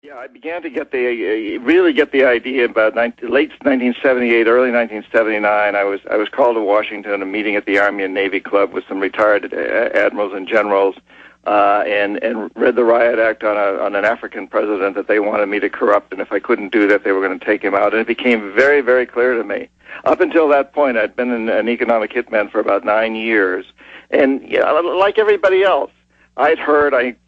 Yeah, I began to get really get the idea about late 1978, early 1979. I was called to Washington, a meeting at the Army and Navy Club with some retired admirals and generals, and read the Riot Act on an African president that they wanted me to corrupt, and if I couldn't do that, they were going to take him out. And it became very, very clear to me. Up until that point, I'd been an economic hitman for about 9 years, and like everybody else, I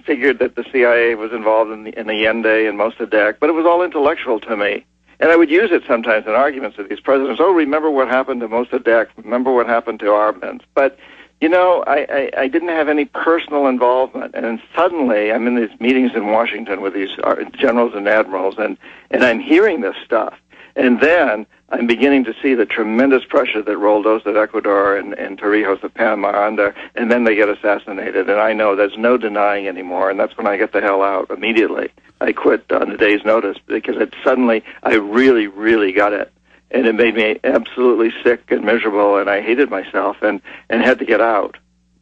figured that the CIA was involved in the Allende and Mossadegh, but it was all intellectual to me. And I would use it sometimes in arguments with these presidents. Oh, remember what happened to Mossadegh? Remember what happened to Arbenz? But, I didn't have any personal involvement. And then suddenly I'm in these meetings in Washington with these generals and admirals, and I'm hearing this stuff. And then I'm beginning to see the tremendous pressure that Roldos of Ecuador and Torrijos of Panama are under, and then they get assassinated. And I know there's no denying anymore, and that's when I get the hell out immediately. I quit on a day's notice because I really, really got it. And it made me absolutely sick and miserable, and I hated myself and had to get out.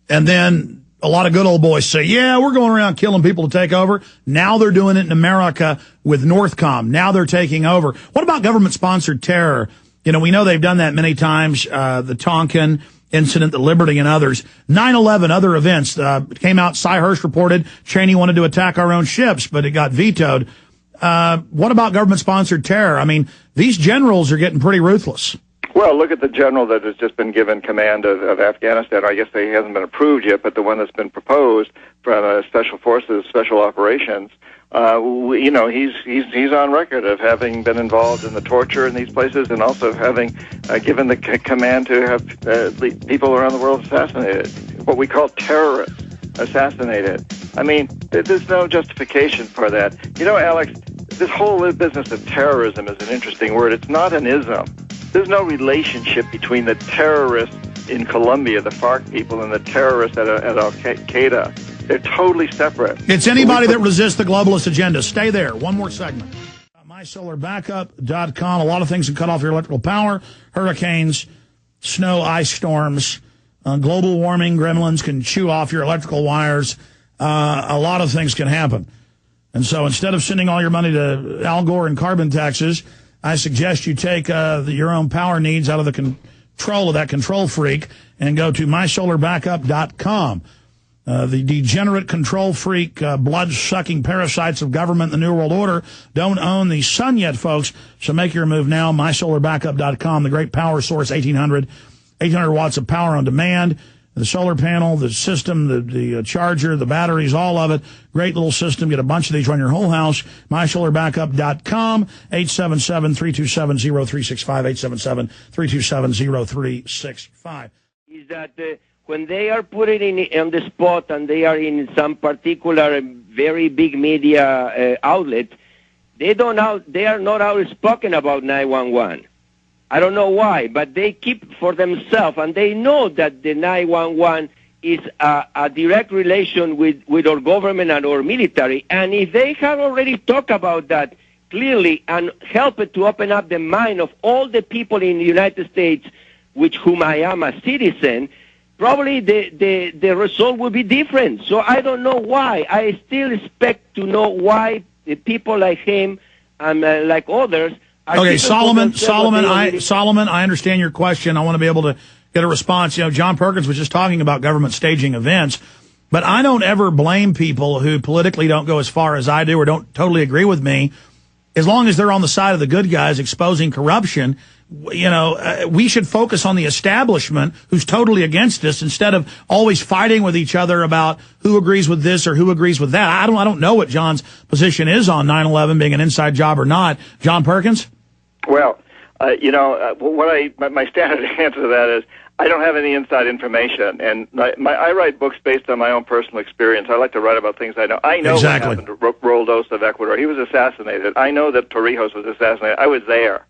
And then a lot of good old boys say, yeah, we're going around killing people to take over. Now they're doing it in America with Northcom. Now they're taking over. What about government-sponsored terror? We know they've done that many times, the Tonkin incident, the Liberty, and others. 9/11, other events. Came out, Cy Hirsch reported Cheney wanted to attack our own ships, but it got vetoed. What about government-sponsored terror? I mean, these generals are getting pretty ruthless. Well, look at the general that has just been given command of Afghanistan. I guess he hasn't been approved yet, but the one that's been proposed from Special Forces, Special Operations, he's on record of having been involved in the torture in these places and also having given the command to have people around the world assassinated, what we call terrorists assassinated. I mean, there's no justification for that. Alex, this whole business of terrorism is an interesting word. It's not an ism. There's no relationship between the terrorists in Colombia, the FARC people, and the terrorists at Al-Qaeda. They're totally separate. It's anybody that resists the globalist agenda. Stay there. One more segment. MySolarBackup.com. A lot of things can cut off your electrical power. Hurricanes, snow, ice storms, global warming, gremlins can chew off your electrical wires. A lot of things can happen. And so instead of sending all your money to Al Gore and carbon taxes, I suggest you take your own power needs out of the control of that control freak and go to MySolarBackup.com. The degenerate control freak, blood-sucking parasites of government and the New World Order don't own the sun yet, folks. So make your move now. MySolarBackup.com, the great power source, 800 watts of power on demand. The solar panel, the system, the charger, the batteries, all of it. Great little system. Get a bunch of these, run your whole house. MySolarBackup.com, 877-327-0365, 877-327-0365. Is that when they are put it on the spot and they are in some particular very big media outlet, they are not outspoken about 911. I don't know why, but they keep for themselves, and they know that the 911 is a direct relation with our government and our military. And if they have already talked about that clearly and help it to open up the mind of all the people in the United States, with whom I am a citizen, probably the result will be different. So I don't know why. I still expect to know why the people like him and like others. Okay, Solomon, I understand your question. I want to be able to get a response. John Perkins was just talking about government staging events, but I don't ever blame people who politically don't go as far as I do or don't totally agree with me. As long as they're on the side of the good guys exposing corruption, we should focus on the establishment who's totally against us instead of always fighting with each other about who agrees with this or who agrees with that. I don't know what John's position is on 9/11 being an inside job or not. John Perkins? Well, my standard answer to that is I don't have any inside information, and I write books based on my own personal experience. I like to write about things I know. I know exactly what happened to Roldos of Ecuador. He was assassinated. I know that Torrijos was assassinated. I was there.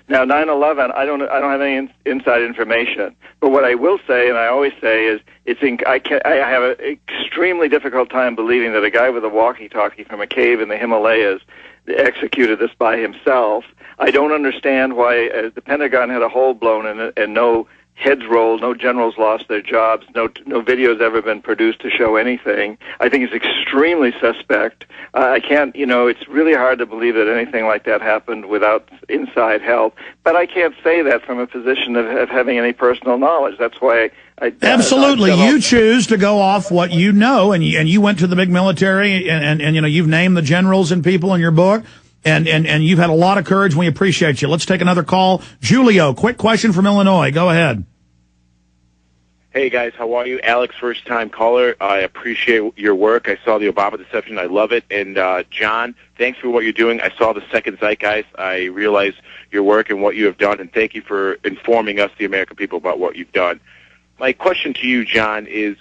Now, 9/11, I don't have any inside information. But what I will say, and I always say, is I have an extremely difficult time believing that a guy with a walkie-talkie from a cave in the Himalayas executed this by himself. I don't understand why the Pentagon had a hole blown in it and no heads rolled, no generals lost their jobs, no videos ever been produced to show anything. I think it's extremely suspect. I can't, it's really hard to believe that anything like that happened without inside help. But I can't say that from a position of having any personal knowledge. That's why Absolutely. You choose to go off what you know, and you went to the big military, and you've named the generals and people in your book, and you've had a lot of courage, and we appreciate you. Let's take another call. Julio, quick question from Illinois. Go ahead. Hey, guys, how are you? Alex, first-time caller. I appreciate your work. I saw the Obama deception. I love it. And, John, thanks for what you're doing. I saw the Second Zeitgeist. I realize your work and what you have done, and thank you for informing us, the American people, about what you've done. My question to you, John, is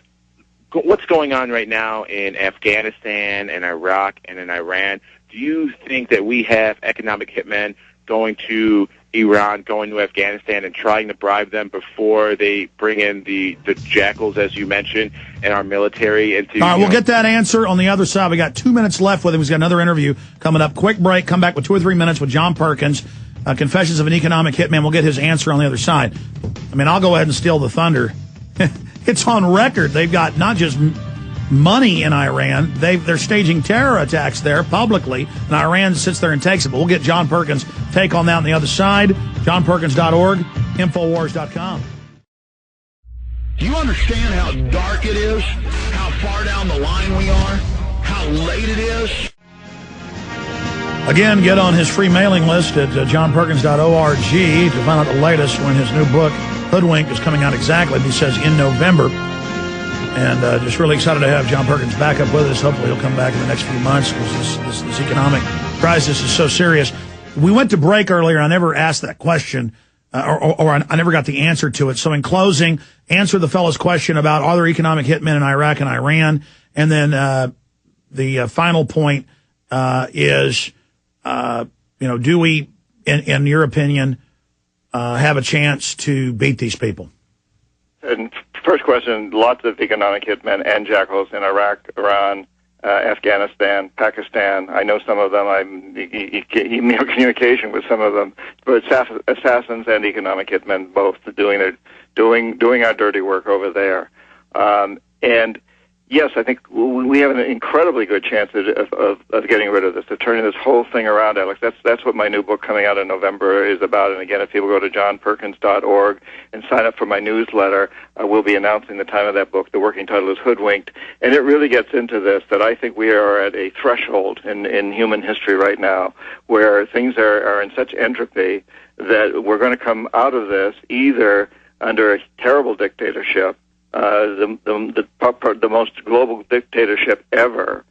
what's going on right now in Afghanistan and Iraq and in Iran? Do you think that we have economic hitmen going to Iran, going to Afghanistan, and trying to bribe them before they bring in the jackals, as you mentioned, and our military into... All right, we'll get that answer on the other side. We got 2 minutes left with him. He's got another interview coming up. Quick break. Come back with 2 or 3 minutes with John Perkins. Confessions of an Economic Hitman. We'll get his answer on the other side. I mean, I'll go ahead and steal the thunder. It's on record. They've got not just money in Iran. They're staging terror attacks there publicly, and Iran sits there and takes it. But we'll get John Perkins' take on that on the other side. JohnPerkins.org, Infowars.com. Do you understand how dark it is? How far down the line we are? How late it is? Again, get on his free mailing list at johnperkins.org to find out the latest when his new book, Hoodwink, is coming out exactly, he says, in November. And just really excited to have John Perkins back up with us. Hopefully he'll come back in the next few months because this economic crisis is so serious. We went to break earlier. I never asked that question, or I never got the answer to it. So in closing, answer the fellow's question about are there economic hitmen in Iraq and Iran? And then the final point is, do we, in your opinion, have a chance to beat these people? And first question, lots of economic hitmen and jackals in Iraq, Iran, Afghanistan, Pakistan. I know some of them. I'm in communication with some of them. But assassins and economic hitmen both doing our dirty work over there. And yes, I think we have an incredibly good chance of getting rid of this, of turning this whole thing around, Alex. That's what my new book coming out in November is about. And again, if people go to johnperkins.org and sign up for my newsletter, we'll be announcing the time of that book. The working title is Hoodwinked. And it really gets into this, that I think we are at a threshold in human history right now where things are in such entropy that we're going to come out of this either under a terrible dictatorship, the most global dictatorship ever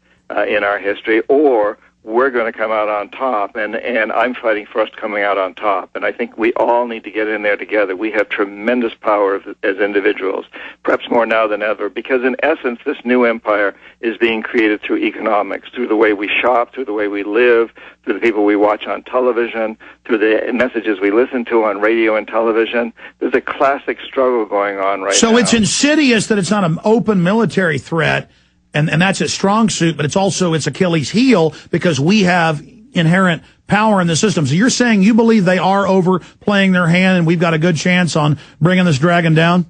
in our history, or we're going to come out on top, and I'm fighting for us coming out on top. And I think we all need to get in there together. We have tremendous power as individuals, perhaps more now than ever, because in essence, this new empire is being created through economics, through the way we shop, through the way we live, through the people we watch on television, through the messages we listen to on radio and television. There's a classic struggle going on right now. So it's insidious that it's not an open military threat, and that's its strong suit, but it's also its Achilles heel because we have inherent power in the system. So you're saying you believe they are overplaying their hand and we've got a good chance on bringing this dragon down?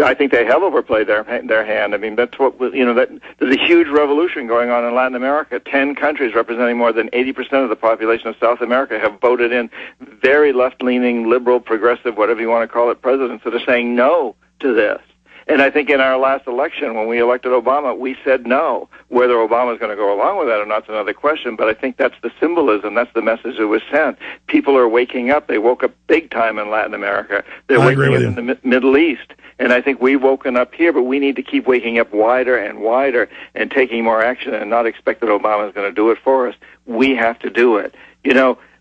I think they have overplayed their hand. I mean, that's what, there's a huge revolution going on in Latin America. 10 countries representing more than 80% of the population of South America have voted in very left-leaning, liberal, progressive, whatever you want to call it, presidents that are saying no to this. And I think in our last election, when we elected Obama, we said no. Whether Obama's going to go along with that or not is another question, but I think that's the symbolism, that's the message that was sent. People are waking up. They woke up big time in Latin America. They're waking up in the Middle East. And I think we've woken up here, but we need to keep waking up wider and wider and taking more action and not expect that Obama's going to do it for us. We have to do it.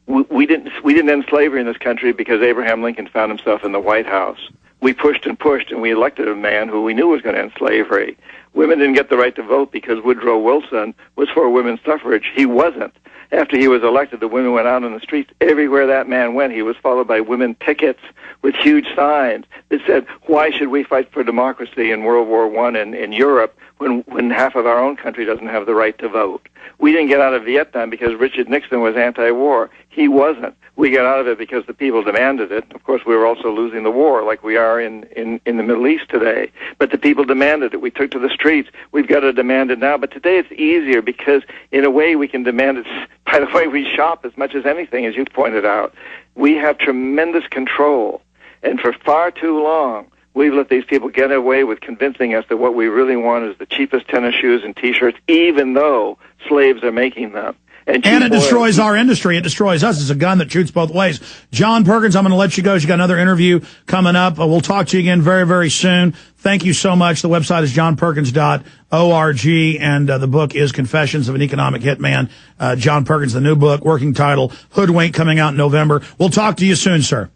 We didn't end slavery in this country because Abraham Lincoln found himself in the White House. We pushed and pushed, and we elected a man who we knew was going to end slavery. Women didn't get the right to vote because Woodrow Wilson was for women's suffrage. He wasn't. After he was elected, the women went out on the streets. Everywhere that man went, he was followed by women pickets with huge signs that said, why should we fight for democracy in World War I in Europe when half of our own country doesn't have the right to vote? We didn't get out of Vietnam because Richard Nixon was anti-war. He wasn't. We got out of it because the people demanded it. Of course, we were also losing the war like we are in the Middle East today. But the people demanded it. We took to the streets. We've got to demand it now. But today it's easier because, in a way, we can demand it by the way we shop as much as anything, as you pointed out. We have tremendous control. And for far too long, we've let these people get away with convincing us that what we really want is the cheapest tennis shoes and T-shirts, even though slaves are making them. And it destroys our industry. It destroys us. It's a gun that shoots both ways. John Perkins, I'm going to let you go. You got another interview coming up. We'll talk to you again very, very soon. Thank you so much. The website is johnperkins.org, and the book is Confessions of an Economic Hitman. John Perkins, the new book, working title, Hoodwink, coming out in November. We'll talk to you soon, sir.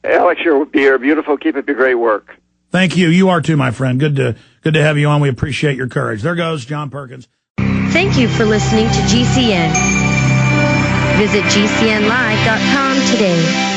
Alex, you're beautiful. Keep up your great work. Thank you. You are too, my friend. Good to have you on. We appreciate your courage. There goes John Perkins. Thank you for listening to GCN. Visit GCNlive.com today.